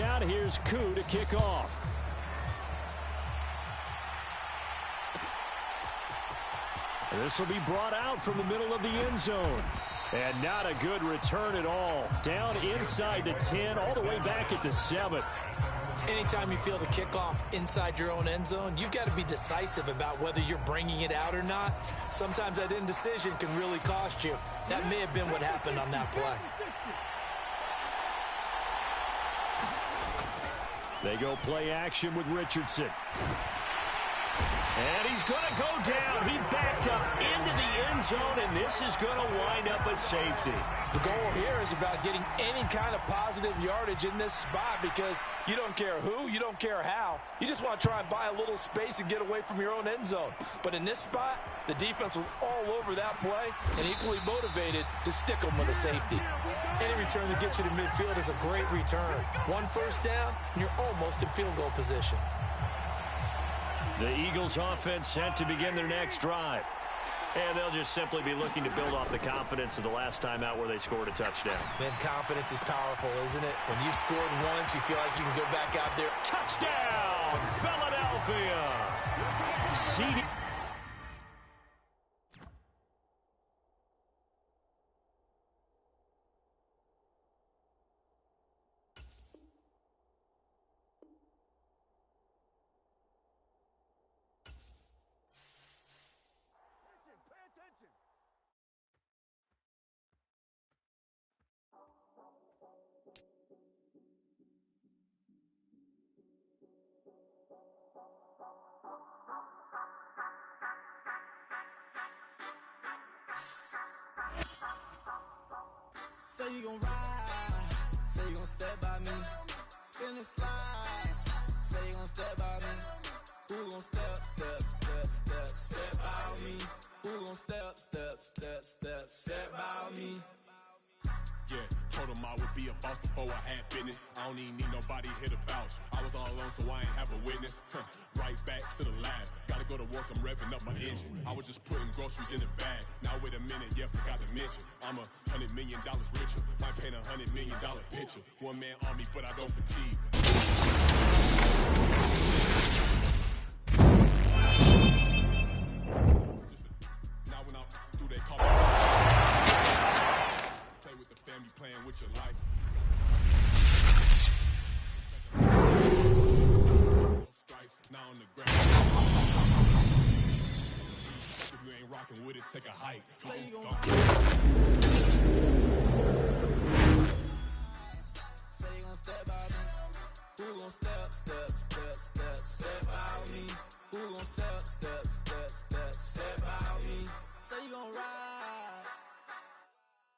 out. Here's Koo to kick off. This will be brought out from the middle of the end zone. And not a good return at all. Down inside the 10, all the way back at the 7. Anytime you feel the kickoff inside your own end zone, you've got to be decisive about whether you're bringing it out or not. Sometimes that indecision can really cost you. That may have been what happened on that play. They go play action with Richardson. And he's going to go down. He backed up into the end zone, and this is going to wind up a safety. The goal here is about getting any kind of positive yardage in this spot because you don't care who, you don't care how. You just want to try and buy a little space and get away from your own end zone. But in this spot, the defense was all over that play and equally motivated to stick them with a safety. Any return that gets you to midfield is a great return. One first down, and you're almost in field goal position. The Eagles offense set to begin their next drive. And they'll just simply be looking to build off the confidence of the last time out where they scored a touchdown. Man, confidence is powerful, isn't it? When you've scored once, you feel like you can go back out there. Touchdown, Philadelphia! CD. Say you gon' ride, say you gon' step by me, spin and slide, say you gon' step by me, who gon' step by me, who gon' step by me. Yeah, told him I would be a boss before I had business. I don't even need nobody here to vouch. I was all alone, so I ain't have a witness. Right back to the lab. Gotta go to work, I'm revving up my engine. I was just putting groceries in the bag. Now wait a minute, yeah, forgot to mention. I'm $100 million richer. Might paint $100 million picture. One man army, but I don't fatigue. Now when I do, they call me. You playing with your life. Now on the ground. If you ain't rocking with it, take a hike. Say you gon' step by me. Who gon' step by me? Who gon' step by me? Say you gon' ride.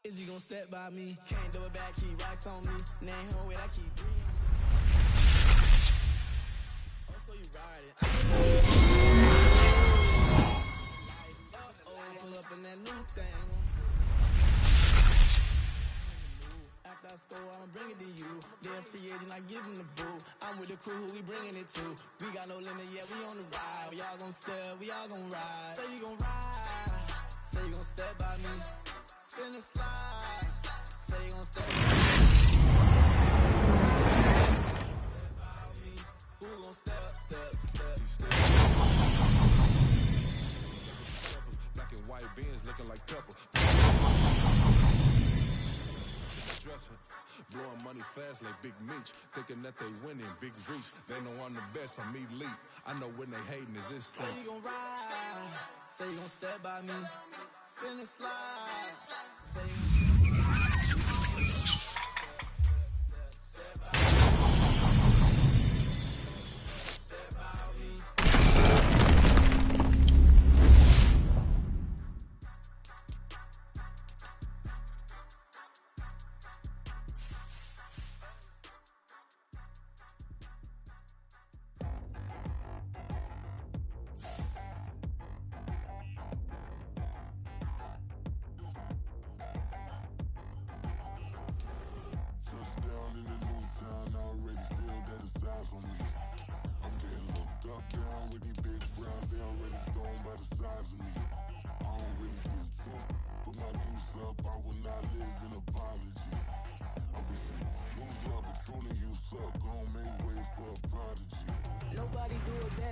Is he gon' step by me? Can't do it back, keep racks on me. Name home with I keep 3. Oh, so you ride it. Pull up in that new thing. After I score, I'ma bring it to you. They're a free agent, I give him the boo. I'm with the crew, who we bringing it to. We got no limit, yeah, we on the ride. We all gon' step, we all gon' ride. Say you gon' ride. Say you gon' step by me. Spin and slide. Say you gon' step by me. Who gon' step? Black and white beans looking like pepper. Dressing, blowing money fast like Big Meech. Thinking that they winning, big reach. They know I'm the best, I'm elite. I know when they hating is this thing. Say you gon' ride. Say you gon' step by me. Spin and slide. Say you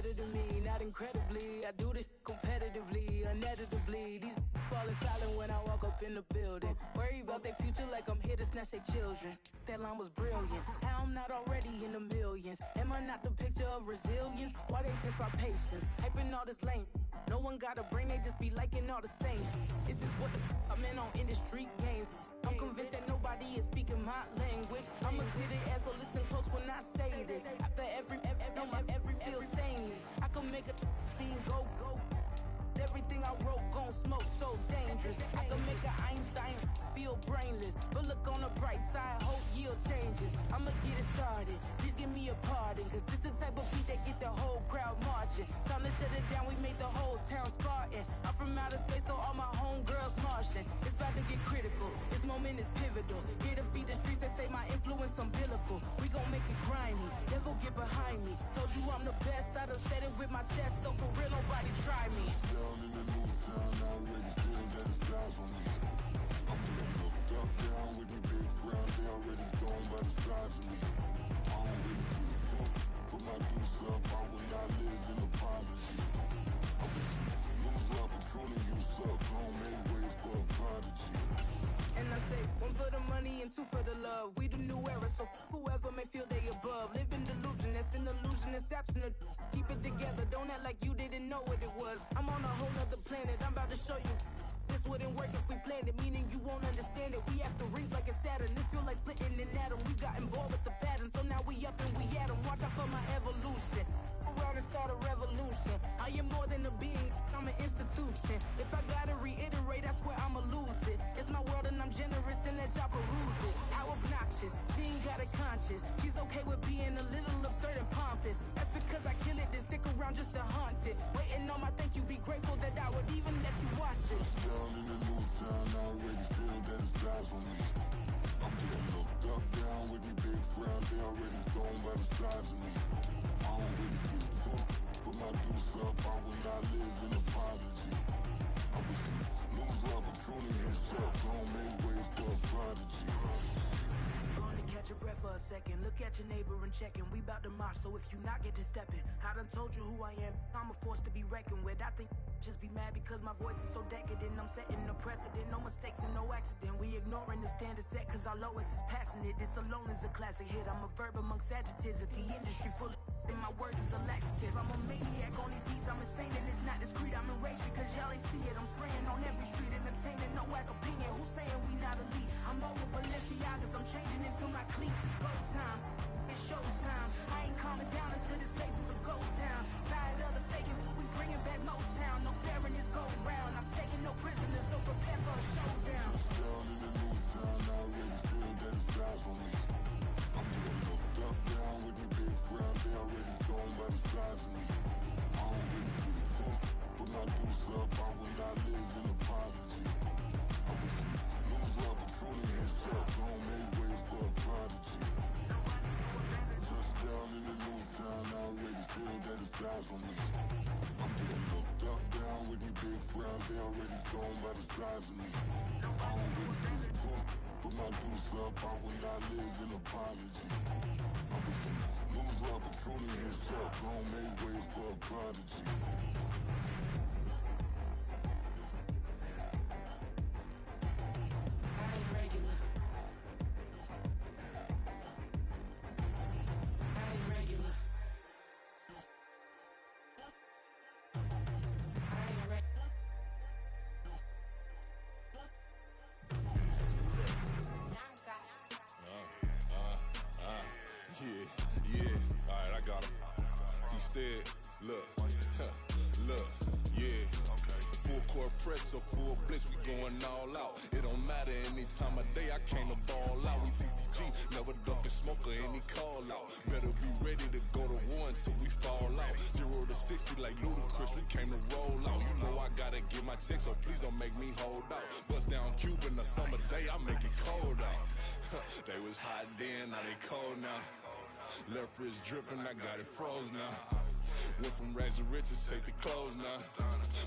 better than me, not incredibly. I do this competitively, uneditably. These falling silent when I walk up in the building. Worry about their future like I'm here to snatch their children. That line was brilliant. How I'm not already in the millions? Am I not the picture of resilience? Why they test my patience? Hyping all this lame. No one got a brain, they just be liking all the same. Is this what the I'm in on industry games? I'm convinced that nobody is speaking my language. I'm a good ass, so listen close when I say this. After every feel stainless. I can make a fiend go. Everything I wrote gon' smoke, so dangerous. I can make an Einstein feel brainless. But look on the bright side, hope yield changes. I'ma get it started, please give me a pardon. Cause this the type of beat that get the whole crowd marching. Time to shut it down, we made the whole town Spartan. I'm from outer space, so all my homegirls Martian. It's about to get critical, this moment is pivotal. Here to feed the streets, they say my influence umbilical. We gon' make it grimy, devil get behind me. Told you I'm the best, I done said it with my chest. So for real, nobody try me. Down in the new town, I already feel that it's eyes on me. I'm getting looked up, down with the big crowd. They already gone by the size of me. I don't really get drunk, put my deuce up. I will not live in apology. I wish you lose the opportunity, you suck. Home made ways for a prodigy. And I say, one for the money and two for the love. We the new era, so whoever may feel they above. Live in delusion, that's an illusion, it's absent. Keep it together, don't act like you didn't know what it was. I'm on a whole nother planet, I'm about to show you. This wouldn't work if we planned it, meaning you won't understand it. We have to rings like a Saturn, this feel like splitting an atom. We got involved with the pattern, so now we up and we at 'em. Watch out for my evolution. Around and start a revolution. I am more than a being, I'm an institution. If I gotta reiterate, that's where I'ma lose it. It's my world and I'm generous and let y'all peruse it. How obnoxious, she ain't got a conscience. She's okay with being a little absurd and pompous. That's because I kill it, then stick around just to haunt it. Waiting on my thank you, be grateful that I would even let you watch it. Down in the new town, I already feel that it's eyes on me. I'm getting looked up, down with the big crowd. They already gone by the size of me. I don't really get drunk, put my deuce up. I will not live in apology. I wish you lose the opportunity, you suck. Home made ways for a prodigy. Gonna catch your breath for a second. Look at your neighbor and check him. We bout to march, so if you not get to stepping. I done told you who I am. I'm a force to be reckoned with. I think just be mad because my voice is so decadent. I'm setting a precedent, no mistakes and no accident. We ignoring the standard set cause our lowest is passionate. This alone is a classic hit. I'm a verb amongst adjectives. If the industry full of and my words is a laxative. I'm a maniac on these beats, I'm insane and it's not discreet. I'm enraged because y'all ain't see it. I'm spraying on every street, entertaining, no whack opinion. Who's saying we not elite? I'm over Balenciagas, I'm changing into my cleats. It's go time, it's show time. I ain't calming down until this place is a ghost town. Tired of the faking, we bringing back Motown. No sparing this go round. I'm taking no prisoners, so prepare for a showdown. Down in the new town, I already feel that it's eyes on me. I'm getting looked up, down with the big crowd. They already gone by the size of me. I don't really get drunk, put my deuce up. I will not live in apology. I wish you lose the opportunity, you suck. Home made ways for a prodigy. Just down in the new town, I already feel that it's eyes on me. I'm getting looked up, down with the big crowd. They already gone by the size of me. I don't really get drunk, put my deuce up. I will not live in apology. I wish you lose the opportunity, you suck. Home made ways for a prodigy. I ain't regular. I ain't regular. I ain't regular. Yeah. Alright, I got him. T-Stead, look, yeah. Full court press, so full blitz, we going all out. It don't matter any time of day, I came to ball out. We TCG, never duck a smoker, any call out. Better be ready to go to war until we fall out. 0 to 60 like Ludacris, we came to roll out. You know I gotta get my check, so please don't make me hold out. Bust down Cuban, a summer day, I make it cold out. They was hot then, now they cold now. Left wrist dripping, I got it froze now. Went from rags to riches, take the clothes now.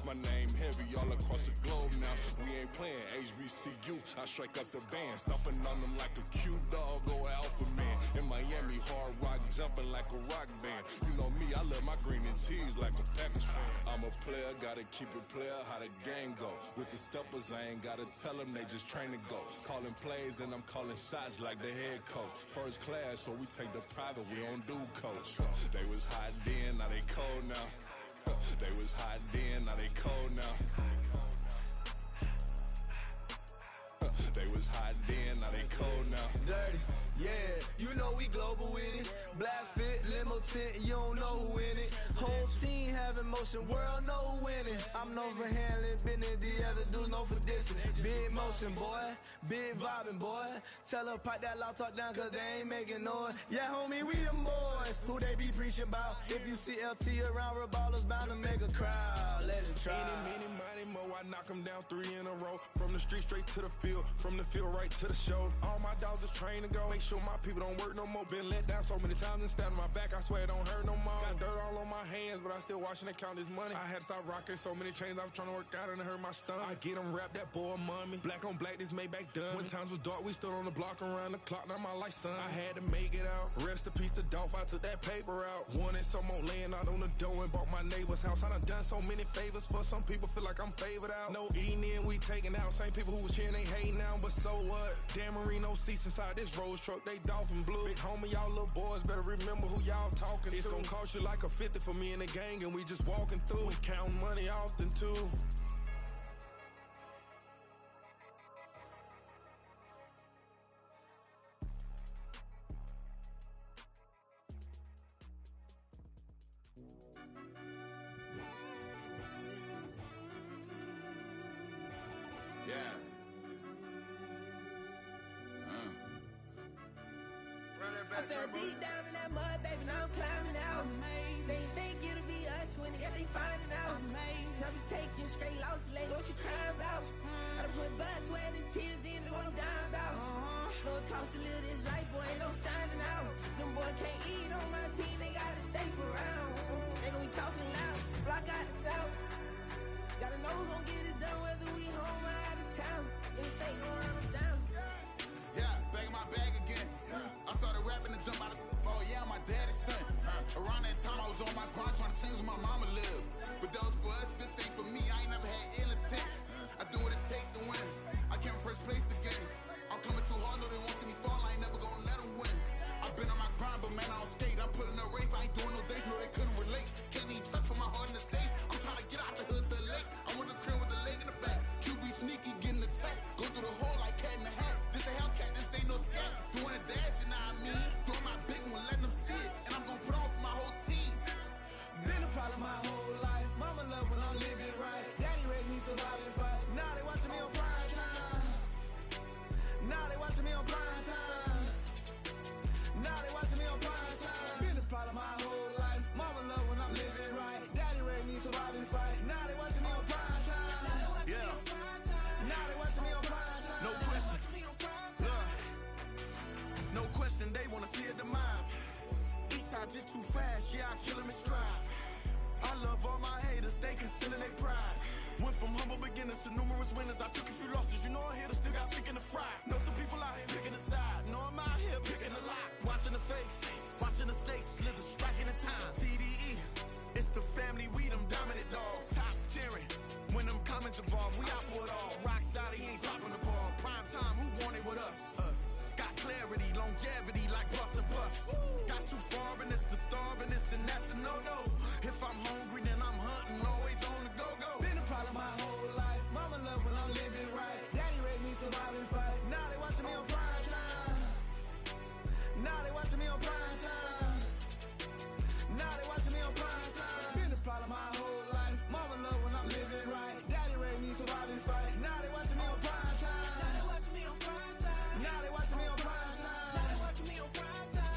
My name heavy all across the globe now. We ain't playing HBCU, I strike up the band. Stomping on them like a cute dog or alpha man. In Miami, hard rock jumping. jumping like a rock band. You know me, I love my green and cheese like a Packers fan. I'm a player, gotta keep it player, how the game go. With the steppers, I ain't gotta tell them, they just train to go. Calling plays and I'm calling shots like the head coach. First class, so we take the private, we don't do coach. They was hot then, now they cold now. They was hot then, now they cold now. They was hot then, now they cold now. Dirty, yeah, you know we global with it. Black fit, limo tint, you don't know who in it. Whole team having motion, world know who winning. I'm known for handling business, the other dudes known for dissing. Big motion, boy, big vibing, boy. Tell them pipe that loud talk down, cause they ain't making noise. Yeah, homie, we them boys, who they be preaching about. If you see LT around, Reballo's bound to make a crowd. Let it try. Any, mighty mo, I knock them down 3 in a row. From the street straight to the field, from the field right to the show. All my dogs is trained to go. Make sure my people don't work no more. Been let down so many times and stand on my back, I swear it don't hurt no more. Got dirt all on my hands, but I still watching and count this money. I had to stop rocking so many chains, I was trying to work out and it hurt my stomach. I get them rap, that boy mommy. Black on black, this Maybach done. When times was dark, we stood on the block around the clock, now my life son. I had to make it out. Rest in peace to Dolph, I took that paper out. Wanted some more laying out on the door and bought my neighbor's house. I done so many favors for some people, feel like I'm favored out. No eating in, we taking out. Same people who was cheering, they hating now, but so what? Dan Marino seats inside this Rolls truck, they Dolphin blue. Big homie, y'all little boys better remember who y'all talking to. It's gonna cost you like a 50 for me and the gang, and we just walking through and counting money often too. Yeah. I fell deep down in that mud, baby, now I'm climbing out. They think it'll be us when they finding out. I be taking straight losses, lady, what you crying about? I done put blood, sweat, and tears in, that's what I'm dying about. Know it costs to live this life, boy, ain't no signing out. Them boys can't eat on my team, they gotta stay for round. They gon' be talking loud, block out the south. Gotta know who gon' get it done, whether we home or out of town. In the state gon' run them down. Yeah, back in my bag again. I started rapping to jump out of, oh yeah, my daddy's son. Around that time I was on my grind trying to change where my mama lived. But that was for us, this ain't for me, I ain't never had ill intent. I do what it take to win. I came first place again. I'm coming too hard, no they won't see me fall, I ain't never gonna let them win. I've been on my grind, but man I don't skate. I'm putting up race, I ain't doing no days, no they couldn't relate. Can't even touch for my heart in the safe. I'm trying to get out the hood to the lake. I'm with the crib with the leg in the back. QB sneaky, getting attacked. Go through the hole like cat in the hat. This a Hellcat, this ain't no scat. Doing a dash, you know what I mean? Doing my big one, letting them see it. And I'm gonna put on for my whole team. Been a problem my whole life. Mama love when I'm living right. Daddy raised me survive and fight. Now they watching me on prime time. Now they watching me on prime time. Now they watching me on prime time. Been a problem my whole life. Mama love when I'm living right. Daddy raised me survive and fight. Now they watching me on prime time. Yeah. Now they watching me on prime time. No question. Look. No question, they wanna see a demise. Eastside just too fast, yeah, I kill them in stride. I love all my haters, they consider they pride. Went from humble beginners to numerous winners. I took a few losses, you know I'm here to still got chicken to fry. Know some people out here picking a side. Know I'm out here picking a lot. Watching the fakes, watching the stakes, slither, striking the time. TDE, it's the family, we them dominant dogs. Top tiering, when them comments involved, we out for it all. Rock solid, he ain't dropping the ball. Prime time, who want it with us? Got clarity, longevity, like bus and bus. Got too far and it's the starving, this and that's a no-no. If I'm hungry, then I'm hunting, always on the go-go. Been a problem my whole life. Mama love when I'm living right. Daddy raised me survive and fight. Now they watching me on prime time. Now they watching me on prime time. Now they watching me on prime time. Been a problem my whole life. Mama love when I'm living right. Daddy raised me survive and fight. Now they watching me on prime time. Now they watching me on prime time. Now they watching me on prime time. Now they watching me on prime time.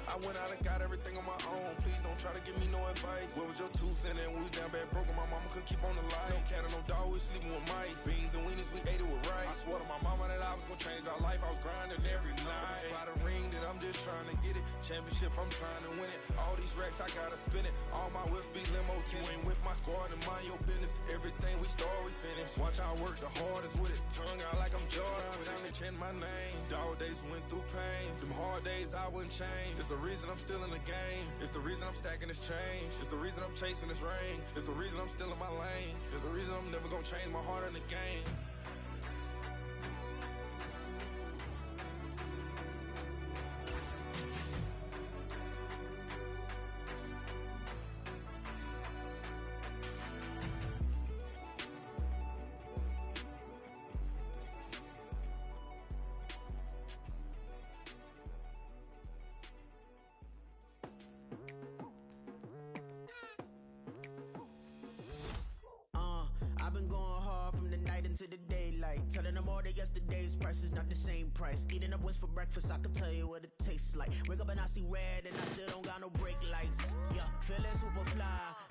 I went out and got everything on my own. Please don't try to give me no advice. What was your 2 cents and we was down bad broke and my mama couldn't keep on the light. No cat or no dog, we sleeping with mice. Beans and weenies, we ate it with rice. I swore to my mama that I was gonna change our life. I was grinding every night. By the ring that I'm just trying to get it. Championship, I'm trying to win it. All these racks, I gotta spin it. All my whips be limo. You ain't with my squad and mind your business. Everything we start, we finish. Watch I work the hardest with it. Tongue out like I'm Jordan. Time to change my name. Dog days went through pain. Them hard days I wouldn't change. It's the real reason I'm still in the game. It's the reason I'm stacking this change. It's the reason I'm chasing this ring. It's the reason I'm still in my lane. It's the reason I'm never gonna change my heart in the game. I've been going hard from the night into the daylight, telling them all that yesterday's price is not the same price. Eating up wings for breakfast, I can tell you what it tastes like. Wake up and I see red and I still don't got no brake lights. Yeah, feeling super fly.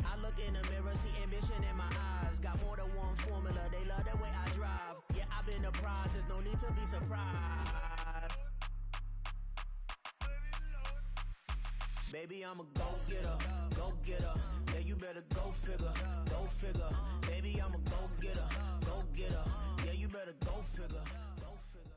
I look in the mirror, see ambition in my eyes. Got more than one formula, they love the way I drive. Yeah, I've been a prize, there's no need to be surprised. Baby, I'm a go-getter, go-getter. Yeah, you better go figure, go figure. Baby, I'm a go-getter, go-getter. Yeah, you better go figure, go figure.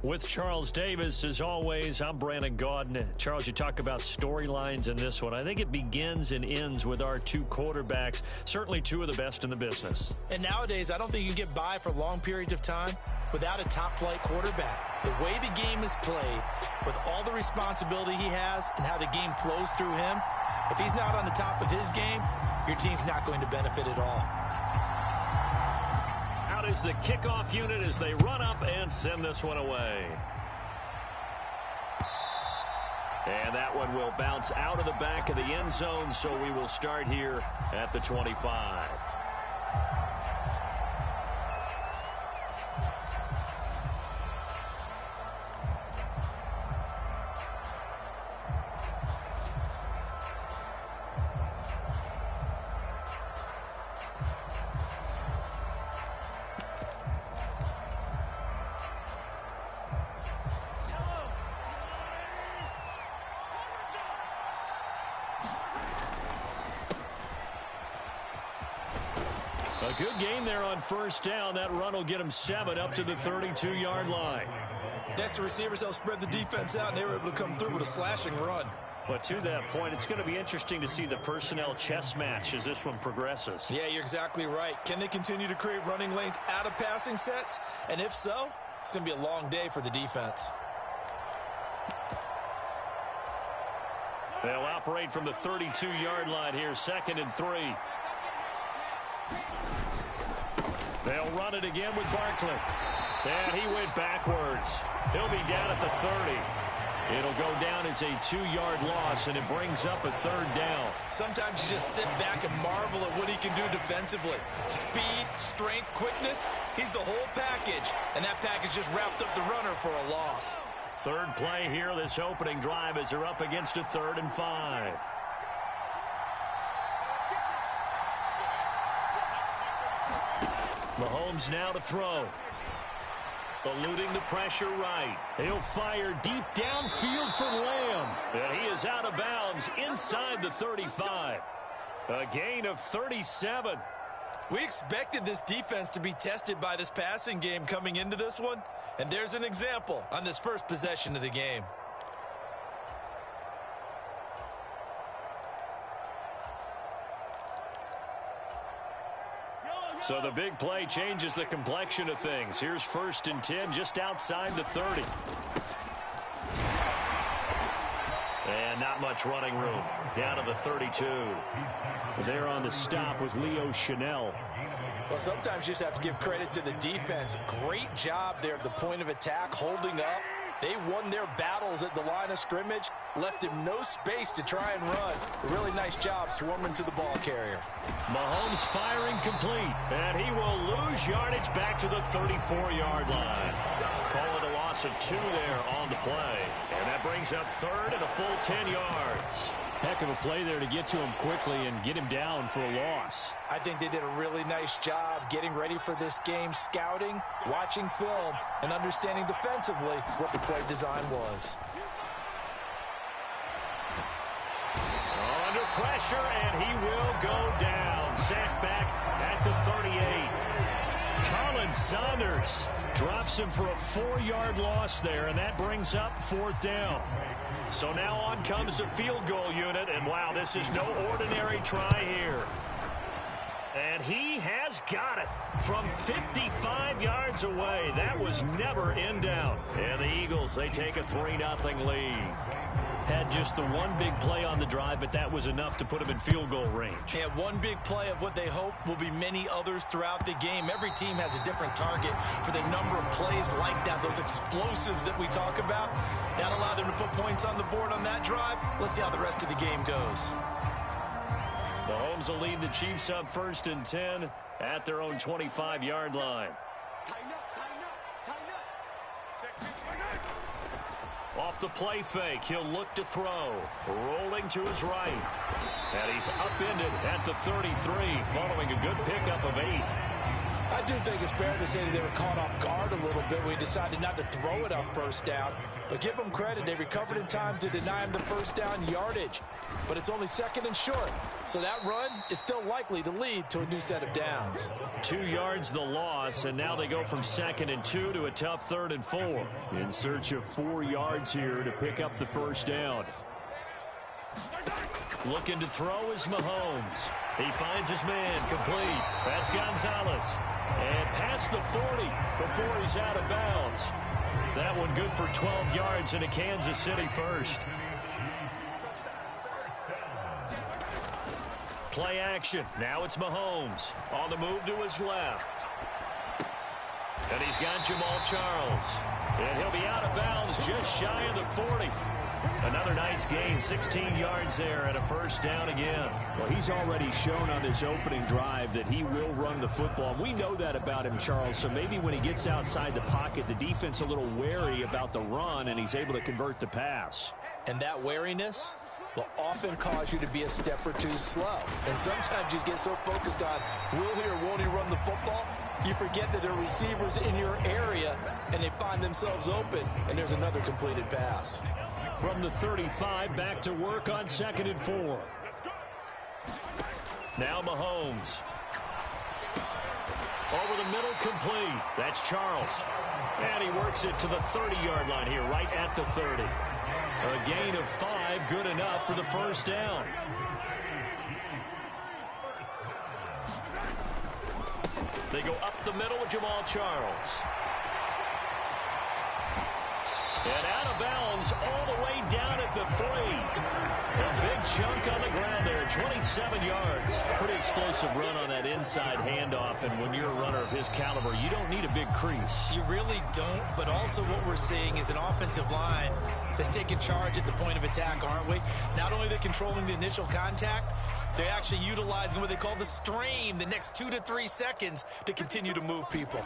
With Charles Davis, as always, I'm Brandon Gaudin. Charles, you talk about storylines in this one. I think it begins and ends with our two quarterbacks, certainly two of the best in the business. And nowadays, I don't think you can get by for long periods of time without a top-flight quarterback. The way the game is played, with all the responsibility he has and how the game flows through him, if he's not on the top of his game, your team's not going to benefit at all. Out is the kickoff unit as they run up and send this one away. And that one will bounce out of the back of the end zone, so we will start here at the 25. A good gain there on first down. That run will get him 7 up to the 32-yard line. That's the receivers helped spread the defense out, and they were able to come through with a slashing run. But to that point, it's going to be interesting to see the personnel chess match as this one progresses. Yeah, you're exactly right. Can they continue to create running lanes out of passing sets? And if so, it's going to be a long day for the defense. They'll operate from the 32-yard line here, 2nd and 3. They'll run it again with Barkley. And he went backwards. He'll be down at the 30. It'll go down as a 2-yard loss, and it brings up a 3rd down. Sometimes you just sit back and marvel at what he can do defensively. Speed, strength, quickness, he's the whole package. And that package just wrapped up the runner for a loss. Third play here, this opening drive, as they're up against a 3rd and 5. Mahomes now to throw. Eluding the pressure right. He'll fire deep downfield for Lamb. And he is out of bounds inside the 35. A gain of 37. We expected this defense to be tested by this passing game coming into this one. And there's an example on this first possession of the game. So the big play changes the complexion of things. Here's 1st and 10 just outside the 30. And not much running room. Down to the 32. There on the stop was Leo Chanel. Well, sometimes you just have to give credit to the defense. Great job there at the point of attack, holding up. They won their battles at the line of scrimmage, left him no space to try and run. A really nice job swarming to the ball carrier. Mahomes firing complete, and he will lose yardage back to the 34-yard line. Call it a loss of 2 there on the play, and that brings up 3rd and a full 10 yards. Heck of a play there to get to him quickly and get him down for a loss. I think they did a really nice job getting ready for this game, scouting, watching film, and understanding defensively what the play design was. Under pressure, and he will go down. Sacked back at the 38. Saunders drops him for a 4-yard loss there, and that brings up 4th down. So now on comes the field goal unit, and wow, this is no ordinary try here. And he has got it from 55 yards away. That was never in doubt. And the Eagles, they take a 3-0 lead. Had just the one big play on the drive, but that was enough to put them in field goal range. Yeah, one big play of what they hope will be many others throughout the game. Every team has a different target for the number of plays like that, those explosives that we talk about. That allowed them to put points on the board on that drive. Let's see how the rest of the game goes. Mahomes will lead the Chiefs up 1st and 10 at their own 25-yard line. Off the play fake, he'll look to throw. Rolling to his right. And he's upended at the 33, following a good pickup of 8. I do think it's fair to say that they were caught off guard a little bit. We decided not to throw it on 1st down. But give them credit. They recovered in time to deny him the 1st down yardage. But it's only 2nd and short. So that run is still likely to lead to a new set of downs. 2 yards the loss, and now they go from 2nd and 2 to a tough 3rd and 4. In search of 4 yards here to pick up the 1st down. Looking to throw is Mahomes. He finds his man complete. That's Gonzalez. And past the 40 before he's out of bounds. That one good for 12 yards and a Kansas City first. Play action. Now it's Mahomes on the move to his left. And he's got Jamal Charles. And he'll be out of bounds just shy of the 40. Another nice gain, 16 yards there and a 1st down again. Well, he's already shown on this opening drive that he will run the football. We know that about him, Charles, so maybe when he gets outside the pocket, the defense a little wary about the run, and he's able to convert the pass. And that wariness will often cause you to be a step or two slow. And sometimes you get so focused on will he or won't he run the football, you forget that there are receivers in your area, and they find themselves open, and there's another completed pass. From the 35, back to work on 2nd and 4. Now Mahomes. Over the middle, complete. That's Charles. And he works it to the 30-yard line here, right at the 30. A gain of 5, good enough for the 1st down. They go up the middle with Jamal Charles. And out of bounds all the way down at the 3. A big chunk on the ground there, 27 yards. Pretty explosive run on that inside handoff, and when you're a runner of his caliber, you don't need a big crease. You really don't, but also what we're seeing is an offensive line that's taking charge at the point of attack, aren't we? Not only are they controlling the initial contact, they're actually utilizing what they call the strain, the next 2 to 3 seconds, to continue to move people.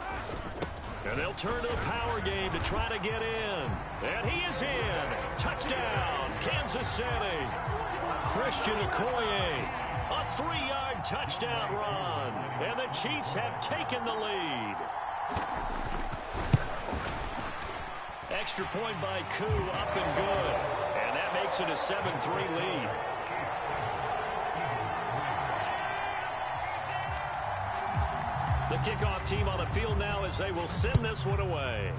And they'll turn to the power game to try to get in. And he is in. Touchdown, Kansas City. Christian Okoye, a 3-yard touchdown run. And the Chiefs have taken the lead. Extra point by Koo, up and good. And that makes it a 7-3 lead. The kickoff team on the field now as they will send this one away.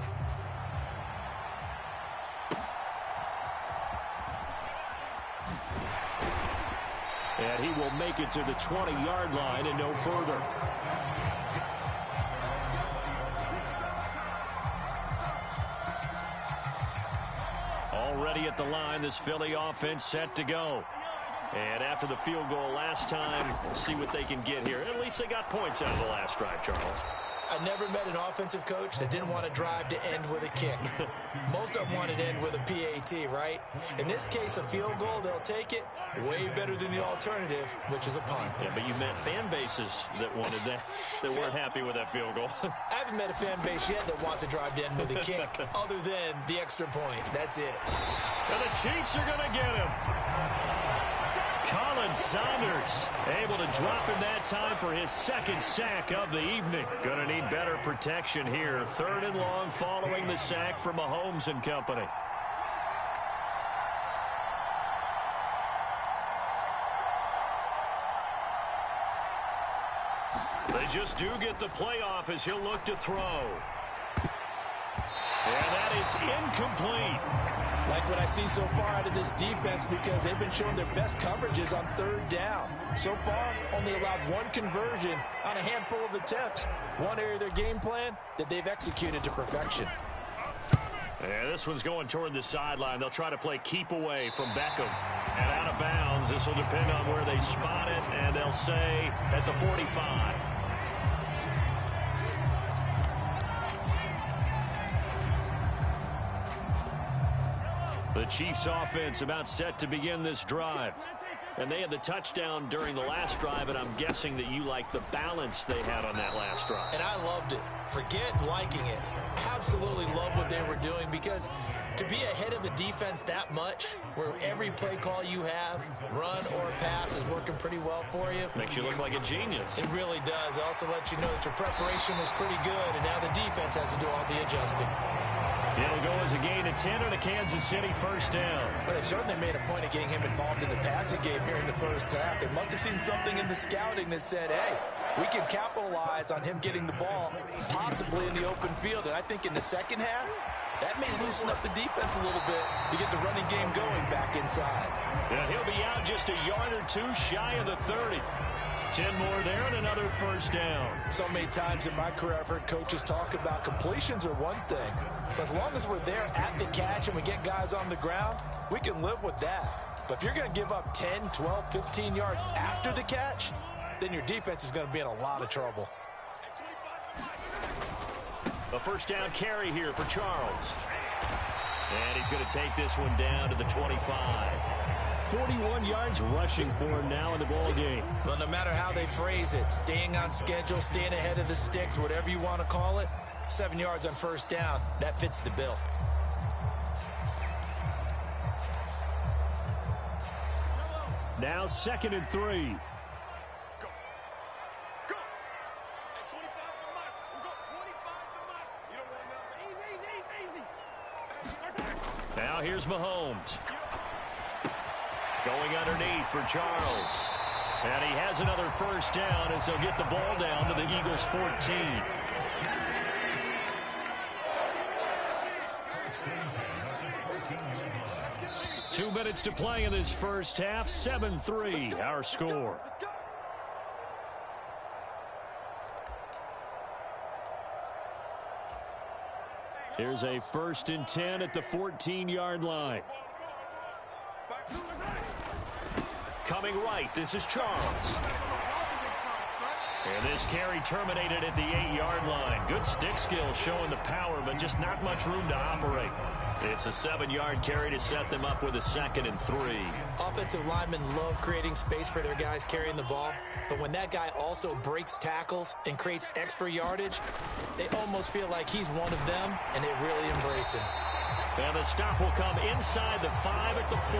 And he will make it to the 20-yard line and no further. Already at the line, this Philly offense set to go. And after the field goal last time, we'll see what they can get here. At least they got points out of the last drive, Charles. I never met an offensive coach that didn't want a drive to end with a kick. Most of them wanted to end with a PAT, right? In this case, a field goal, they'll take it. Way better than the alternative, which is a punt. Yeah, but you met fan bases that wanted that, that weren't happy with that field goal. I haven't met a fan base yet that wants a drive to end with a kick, other than the extra point. That's it. And the Chiefs are going to get him. Saunders able to drop in that time for his 2nd sack of the evening. Going to need better protection here. 3rd and long following the sack from Mahomes and company. They just do get the playoff as he'll look to throw. And that is incomplete. Like what I see so far out of this defense, because they've been showing their best coverages on third down. So far, only allowed one conversion on a handful of attempts. One area of their game plan that they've executed to perfection. Yeah, this one's going toward the sideline. They'll try to play keep away from Beckham. And out of bounds, this will depend on where they spot it, and they'll say at the 45. The Chiefs offense about set to begin this drive. And they had the touchdown during the last drive, and I'm guessing that you like the balance they had on that last drive. And I loved it. Forget liking it. Absolutely love what they were doing, because to be ahead of a defense that much, where every play call you have, run or pass, is working pretty well for you. Makes you look like a genius. It really does. It also lets you know that your preparation was pretty good, and now the defense has to do all the adjusting. It'll go as a gain of 10 on a Kansas City first down. Well, they've certainly made a point of getting him involved in the passing game here in the first half. They must have seen something in the scouting that said, hey, we can capitalize on him getting the ball, possibly in the open field. And I think in the second half, that may loosen up the defense a little bit to get the running game going back inside. Yeah, he'll be out just a yard or two shy of the 30. 10 more there and another first down. So many times in my career, I've heard coaches talk about completions are one thing. But as long as we're there at the catch and we get guys on the ground, we can live with that. But if you're going to give up 10, 12, 15 yards after the catch, then your defense is going to be in a lot of trouble. A first down carry here for Charles. And he's going to take this one down to the 25. 41 yards rushing for him now in the ball game. Well, no matter how they phrase it, staying on schedule, staying ahead of the sticks, whatever you want to call it, 7 yards on first down, that fits the bill. Now 2nd and 3. Now here's Mahomes. Going underneath for Charles. And he has another first down as they'll get the ball down to the Eagles' 14. Two minutes to play in this first half. 7-3 our score. Here's a 1st and 10 at the 14-yard line. Coming right, this is Charles. And this carry terminated at the 8-yard line. Good stick skill showing the power, but just not much room to operate. It's a 7-yard carry to set them up with a 2nd and 3. Offensive linemen love creating space for their guys carrying the ball, but when that guy also breaks tackles and creates extra yardage, they almost feel like he's one of them, and they really embrace him. And the stop will come inside the 5 at the 4.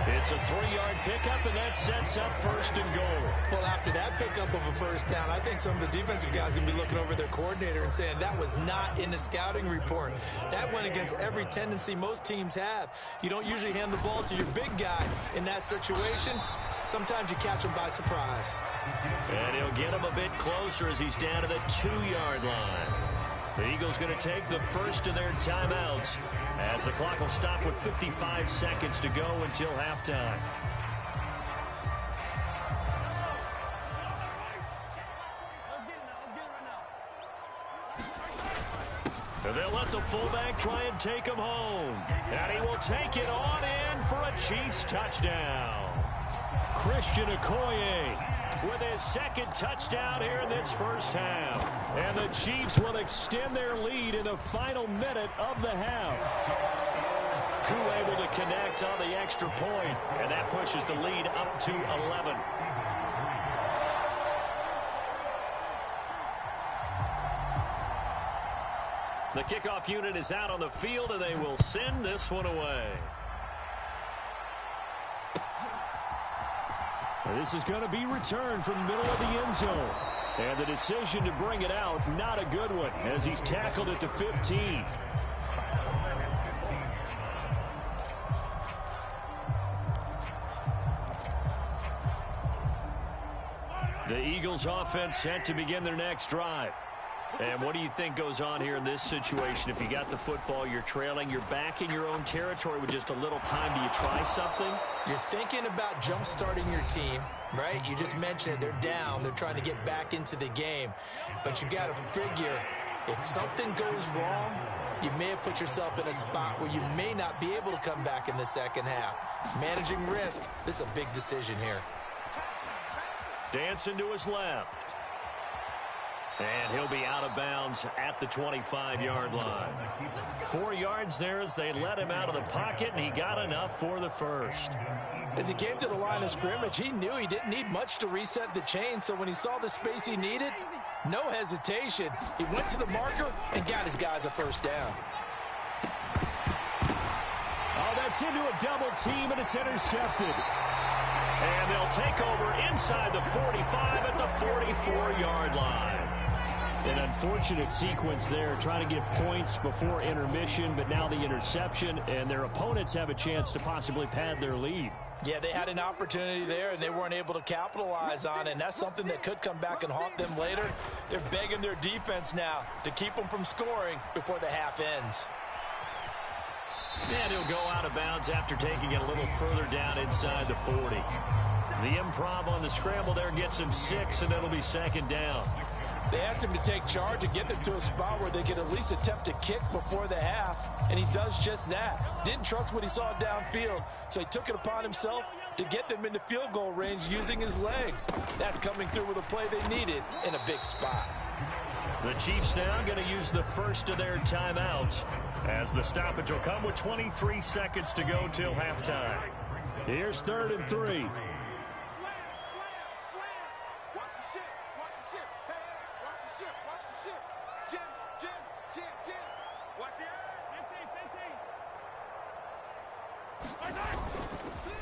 It's a 3-yard pickup, and that sets up 1st and goal. Well, after that pickup of a first down, I think some of the defensive guys are going to be looking over their coordinator and saying that was not in the scouting report. That went against every tendency most teams have. You don't usually hand the ball to your big guy in that situation. Sometimes you catch him by surprise. And he'll get him a bit closer as he's down to the 2-yard line. The Eagles going to take the first of their timeouts as the clock will stop with 55 seconds to go until halftime. And they'll let the fullback try and take him home. And he will take it on in for a Chiefs touchdown. Christian Okoye with his 2nd touchdown here in this first half. And the Chiefs will extend their lead in the final minute of the half. Koo able to connect on the extra point, and that pushes the lead up to 11. The kickoff unit is out on the field, and they will send this one away. This is going to be returned from the middle of the end zone. And the decision to bring it out, not a good one, as he's tackled at the 15. The Eagles offense set to begin their next drive. And what do you think goes on here in this situation? If you got the football, you're trailing, you're back in your own territory with just a little time. Do you try something? You're thinking about jump-starting your team, right? You just mentioned it. They're down. They're trying to get back into the game. But you got to figure, if something goes wrong, you may have put yourself in a spot where you may not be able to come back in the second half. Managing risk, this is a big decision here. Dancing to his left. And he'll be out of bounds at the 25-yard line. 4 yards there as they let him out of the pocket, and he got enough for the first. As he came to the line of scrimmage, he knew he didn't need much to reset the chain, so when he saw the space he needed, no hesitation. He went to the marker and got his guys a first down. Oh, that's into a double team, and it's intercepted. And they'll take over inside the 45 at the 44-yard line. An unfortunate sequence there, trying to get points before intermission, but now the interception, and their opponents have a chance to possibly pad their lead. Yeah, they had an opportunity there, and they weren't able to capitalize on it, and that's something that could come back and haunt them later. They're begging their defense now to keep them from scoring before the half ends. And he'll go out of bounds after taking it a little further down inside the 40. The improv on the scramble there gets him 6, and it'll be second down. They asked him to take charge and get them to a spot where they could at least attempt a kick before the half, and he does just that. Didn't trust what he saw downfield, so he took it upon himself to get them into field goal range using his legs. That's coming through with a play they needed in a big spot. The Chiefs now going to use the first of their timeouts as the stoppage will come with 23 seconds to go till halftime. Here's 3rd and 3.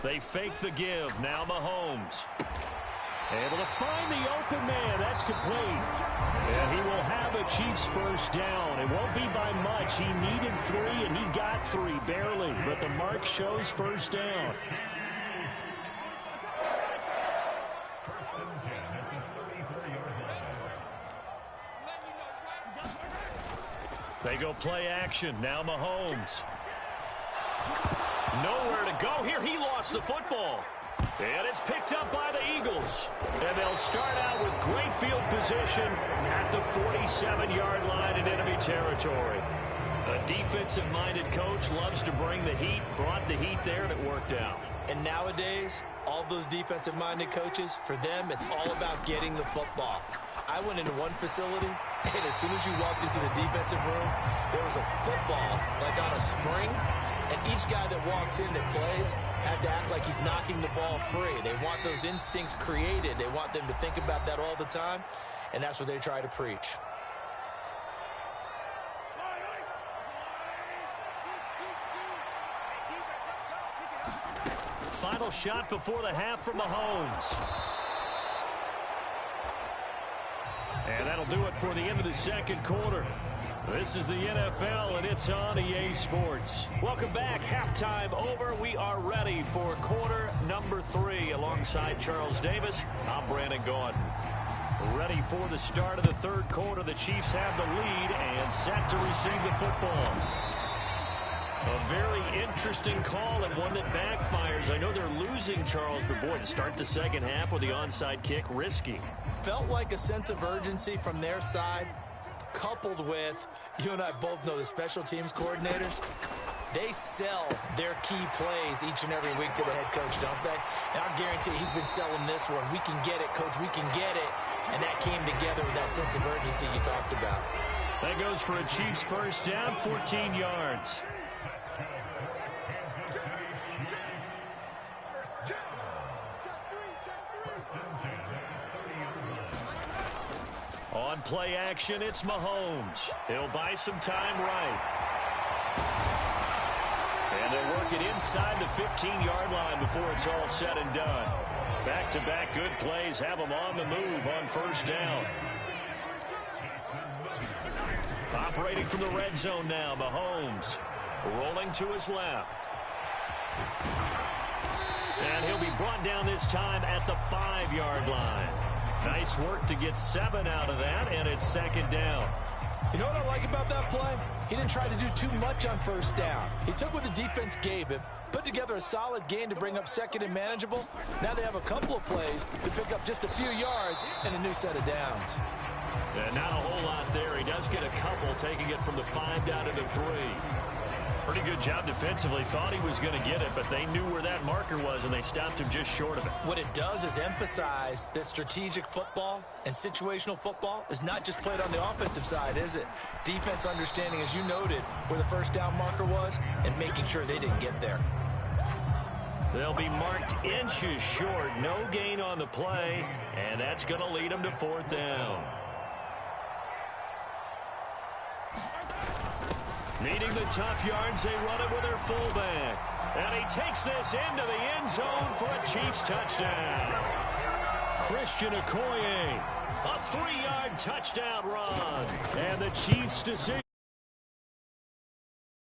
They fake the give. Now Mahomes. Able to find the open man. That's complete. And he will have a Chiefs first down. It won't be by much. He needed 3, and he got 3, barely. But the mark shows first down. They go play action. Now Mahomes. Nowhere to go here. He lost the football. And it's picked up by the Eagles. And they'll start out with great field position at the 47-yard line in enemy territory. A defensive-minded coach loves to bring the heat, brought the heat there, and it worked out. And nowadays, all those defensive-minded coaches, for them, it's all about getting the football. I went into one facility, and as soon as you walked into the defensive room, there was a football, like on a spring, and each guy that walks in that plays has to act like he's knocking the ball free. They want those instincts created. They want them to think about that all the time, and that's what they try to preach. Final shot before the half from Mahomes. And that'll do it for the end of the second quarter. This is the NFL, and it's on EA Sports. Welcome back. Halftime over. We are ready for quarter number 3. Alongside Charles Davis, I'm Brandon Gordon. Ready for the start of the third quarter. The Chiefs have the lead and set to receive the football. A very interesting call and one that backfires. I know they're losing, Charles, but boy, to start the second half with the onside kick, risky. Felt like a sense of urgency from their side, coupled with, you and I both know the special teams coordinators, they sell their key plays each and every week to the head coach, don't they? And I guarantee he's been selling this one. We can get it, coach, we can get it. And that came together with that sense of urgency you talked about. That goes for a Chiefs first down, 14 yards. On play action, it's Mahomes. He'll buy some time right. And they'll work it inside the 15-yard line before it's all said and done. Back-to-back good plays have them on the move on first down. Operating from the red zone now, Mahomes. Rolling to his left. And he'll be brought down this time at the 5-yard line. Nice work to get 7 out of that, and it's second down. You know what I like about that play? He didn't try to do too much on first down. He took what the defense gave him, put together a solid gain to bring up second and manageable. Now they have a couple of plays to pick up just a few yards and a new set of downs. And not a whole lot there. He does get a couple, taking it from the 5 down to the 3. Pretty good job defensively. Thought he was going to get it, but they knew where that marker was, and they stopped him just short of it. What it does is emphasize that strategic football and situational football is not just played on the offensive side, is it? Defense understanding, as you noted, where the first down marker was and making sure they didn't get there. They'll be marked inches short. No gain on the play, and that's going to lead them to 4th down. Needing the tough yards, they run it with their fullback. And he takes this into the end zone for a Chiefs touchdown. Christian Okoye, a 3-yard touchdown run. And the Chiefs' decision.